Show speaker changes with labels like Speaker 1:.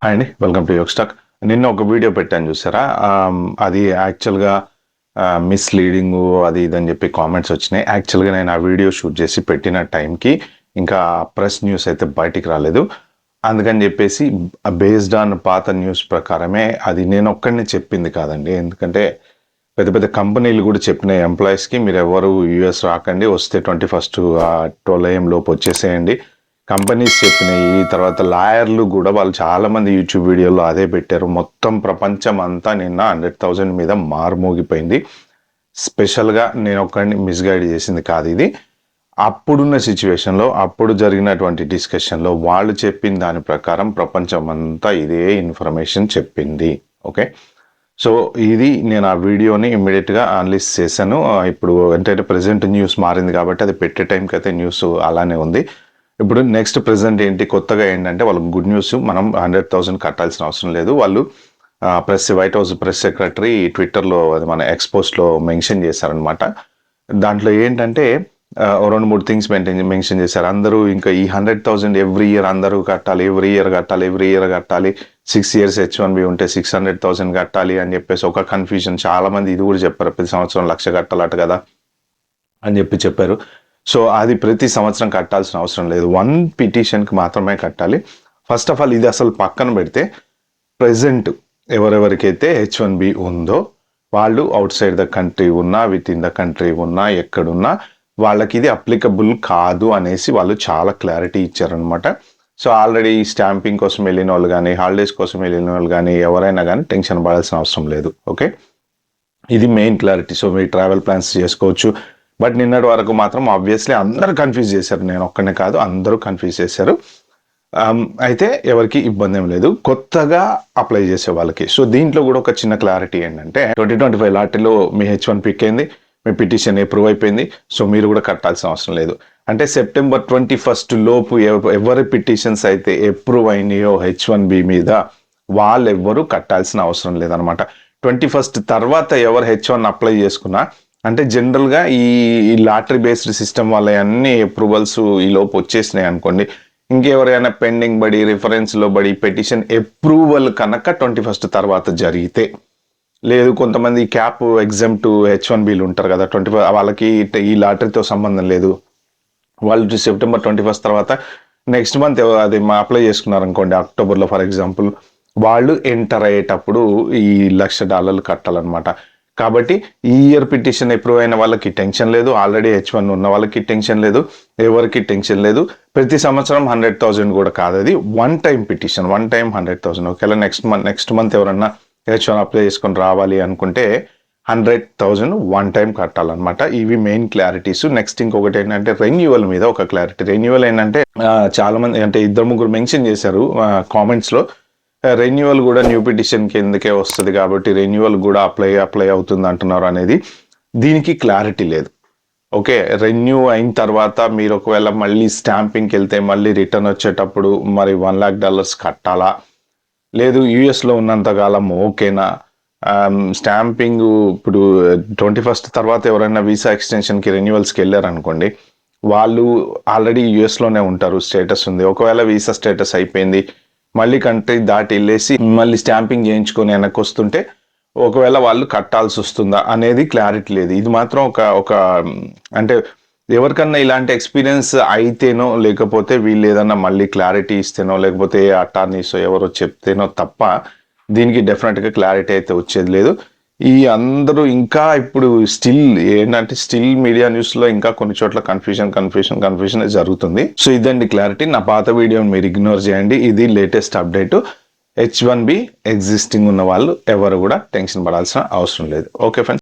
Speaker 1: Hi అండి, welcome to Yog stock. నిన్న ఒక వీడియో పెట్టాను చూసారా? అది యాక్చువల్గా మిస్లీడింగ్ అది ఇదని చెప్పి కామెంట్స్ వచ్చినాయి. యాక్చువల్గా నేను ఆ వీడియో షూట్ చేసి పెట్టిన టైంకి ఇంకా ప్రెస్ న్యూస్ అయితే బయటికి రాలేదు. అందుకని చెప్పేసి బేస్డ్ ఆన్ పాత న్యూస్ ప్రకారమే అది నేను ఒక్కడిని చెప్పింది కాదండి. ఎందుకంటే పెద్ద పెద్ద కంపెనీలు కూడా చెప్పిన ఎంప్లాయీస్కి మీరు ఎవరు యూఎస్ రాకండి, వస్తే 21st 12 AM లోపు వచ్చేసేయండి. కంపెనీస్ చెప్పినాయి. తర్వాత లాయర్లు కూడా వాళ్ళు చాలా మంది యూట్యూబ్ వీడియోలో అదే పెట్టారు. మొత్తం ప్రపంచం అంతా నిన్న 100,000 మీద మారుమోగిపోయింది. స్పెషల్గా నేను ఒక్కడిని మిస్గైడ్ చేసింది కాదు ఇది. అప్పుడున్న సిచ్యువేషన్లో అప్పుడు జరిగినటువంటి డిస్కషన్లో వాళ్ళు చెప్పిన దాని ప్రకారం ప్రపంచం అంతా ఇదే ఇన్ఫర్మేషన్ చెప్పింది. ఓకే, సో ఇది నేను ఆ వీడియోని ఇమ్మీడియట్గా అనలైజ్ చేశాను. ఇప్పుడు అంటే ప్రెసెంట్ న్యూస్ మారింది కాబట్టి అది పెట్టే టైంకి అయితే న్యూస్ అలానే ఉంది. ఇప్పుడు నెక్స్ట్ ప్రెసెంట్ ఏంటి కొత్తగా ఏంటంటే వాళ్ళకి గుడ్ న్యూస్, మనం 100,000 కట్టాల్సిన అవసరం లేదు. వాళ్ళు వైట్ హౌస్ ప్రెస్ సెక్రటరీ ట్విట్టర్లో మన ఎక్స్పోస్ట్లో మెన్షన్ చేశారనమాట. దాంట్లో ఏంటంటే 2-3 థింగ్స్ మెన్షన్ చేశారు. అందరూ ఇంకా ఈ 100,000 ఎవ్రీ ఇయర్ అందరూ కట్టాలి, ఎవ్రీ ఇయర్ కట్టాలి, 6 years H1B ఉంటే 600,000 కట్టాలి అని చెప్పేసి ఒక కన్ఫ్యూజన్. చాలా మంది ఇది కూడా చెప్పారు, ప్రతి సంవత్సరం 1,00,000 కట్టాలట కదా అని చెప్పారు. సో అది ప్రతి సంవత్సరం కట్టాల్సిన అవసరం లేదు, 1 పిటిషన్కి మాత్రమే కట్టాలి. ఫస్ట్ ఆఫ్ ఆల్ ఇది అసలు పక్కన పెడితే ప్రెజెంట్ ఎవరెవరికైతే H1B ఉందో వాళ్ళు అవుట్ సైడ్ ద కంట్రీ ఉన్నా, విత్ ఇన్ ద కంట్రీ ఉన్నా, ఎక్కడున్నా వాళ్ళకి ఇది అప్లికబుల్ కాదు అనేసి వాళ్ళు చాలా క్లారిటీ ఇచ్చారనమాట. సో ఆల్రెడీ స్టాంపింగ్ కోసం వెళ్ళిన వాళ్ళు కానీ, హాలిడేస్ కోసం వెళ్ళిన వాళ్ళు కానీ ఎవరైనా కానీ టెన్షన్ పడాల్సిన అవసరం లేదు. ఓకే, ఇది మెయిన్ క్లారిటీ. సో మీరు ట్రావెల్ ప్లాన్స్ చేసుకోవచ్చు. బట్ నిన్నటి వరకు మాత్రం ఆబ్వియస్లీ అందరూ కన్ఫ్యూజ్ చేశారు, నేను ఒక్కనే కాదు, అందరూ కన్ఫ్యూజ్ చేశారు. అయితే ఎవరికి ఇబ్బంది ఏం లేదు కొత్తగా అప్లై చేసే వాళ్ళకి. సో దీంట్లో కూడా ఒక చిన్న క్లారిటీ ఏంటంటే 2025 లాటరీలో మీ H1 పిక్ అయింది, మీ పిటిషన్ అప్రూవ్ అయిపోయింది. సో మీరు కూడా కట్టాల్సిన అవసరం లేదు. అంటే సెప్టెంబర్ 21st లోపు ఎవరి పిటిషన్స్ అయితే అప్రూవ్ అయినాయో H1B మీద వాళ్ళెవ్వరూ కట్టాల్సిన అవసరం లేదనమాట. 21st తర్వాత ఎవరు H1 అప్లై చేసుకున్నా, అంటే జనరల్గా ఈ లాటరీ బేస్డ్ సిస్టమ్ వల్ల అన్ని అప్రూవల్స్ ఈ లోపు వచ్చేసినాయి అనుకోండి, ఇంకెవరైనా పెండింగ్ బడి, రిఫరెన్స్లో బడి పెటిషన్ అప్రూవల్ కనుక 21st తర్వాత జరిగితే, లేదు కొంతమంది క్యాప్ ఎగ్జామ్ట్ H1Bలు ఉంటారు కదా, 25 వాళ్ళకి ఈ లాటరీతో సంబంధం లేదు, వాళ్ళు సెప్టెంబర్ 21st తర్వాత నెక్స్ట్ మంత్ అది అప్లై చేసుకున్నారు అనుకోండి, అక్టోబర్లో ఫర్ ఎగ్జాంపుల్, వాళ్ళు ఎంటర్ అయ్యేటప్పుడు ఈ $1,00,000 కట్టాలన్నమాట. కాబట్టి ఈ ఇయర్ పిటిషన్ అప్రూవ్ అయిన వాళ్ళకి టెన్షన్ లేదు, ఆల్రెడీ H1 ఉన్న వాళ్ళకి టెన్షన్ లేదు, ఎవరికి టెన్షన్ లేదు. ప్రతి సంవత్సరం 100,000 కూడా కాదు, అది వన్ టైం పిటిషన్, 100,000. ఒకవేళ నెక్స్ట్ మంత్ ఎవరన్నా H1 అప్లై చేసుకొని రావాలి అనుకుంటే 100,000 వన్ టైం కట్టాలన్నమాట. ఇవి మెయిన్ క్లారిటీస్. నెక్స్ట్ ఇంకొకటి ఏంటంటే రెన్యువల్ మీద ఒక క్లారిటీ. రెన్యువల్ ఏంటంటే చాలా మంది అంటే 2-3 మెన్షన్ చేశారు కామెంట్స్లో, రెన్యువల్ కూడా న్యూ పిటిషన్ కిందకే వస్తుంది కాబట్టి రెన్యువల్ కూడా అప్లై అవుతుంది అంటున్నారు అనేది. దీనికి క్లారిటీ లేదు. ఓకే, రెన్యూ అయిన తర్వాత మీరు ఒకవేళ మళ్ళీ స్టాంపింగ్కి వెళ్తే మళ్ళీ రిటర్న్ వచ్చేటప్పుడు మరి $1,00,000 కట్టాలా, లేదు యూఎస్లో ఉన్నంతకాలం ఓకేనా? స్టాంపింగ్ ఇప్పుడు 21st తర్వాత ఎవరైనా వీసా ఎక్స్టెన్షన్కి రెన్యువల్స్కి వెళ్ళారనుకోండి, వాళ్ళు ఆల్రెడీ యూఎస్లోనే ఉంటారు, స్టేటస్ ఉంది. ఒకవేళ వీసా స్టేటస్ అయిపోయింది, మళ్ళీ కంట్రీ దాటి వెళ్ళేసి మళ్ళీ స్టాంపింగ్ చేయించుకొని వెనక్కి వస్తుంటే ఒకవేళ వాళ్ళు కట్టాల్సి వస్తుందా అనేది క్లారిటీ లేదు. ఇది మాత్రం ఒక అంటే ఎవరికన్నా ఇలాంటి ఎక్స్పీరియన్స్ అయితేనో, లేకపోతే వీళ్ళు ఏదన్నా మళ్ళీ క్లారిటీ ఇస్తేనో, లేకపోతే అటార్నీసో ఎవరో చెప్తేనో తప్ప దీనికి డెఫినెట్గా క్లారిటీ అయితే వచ్చేది లేదు. ఈ అందరూ ఇంకా ఇప్పుడు స్టిల్ మీడియా న్యూస్లో ఇంకా కొన్ని చోట్ల కన్ఫ్యూషన్ జరుగుతుంది. సో ఇదండి క్లారిటీ. నా పాత వీడియోని మీరు ఇగ్నోర్ చేయండి. ఇది లేటెస్ట్ అప్డేట్. H1B ఎగ్జిస్టింగ్ ఉన్న వాళ్ళు ఎవరు కూడా టెన్షన్ పడాల్సిన అవసరం లేదు. Okay friends.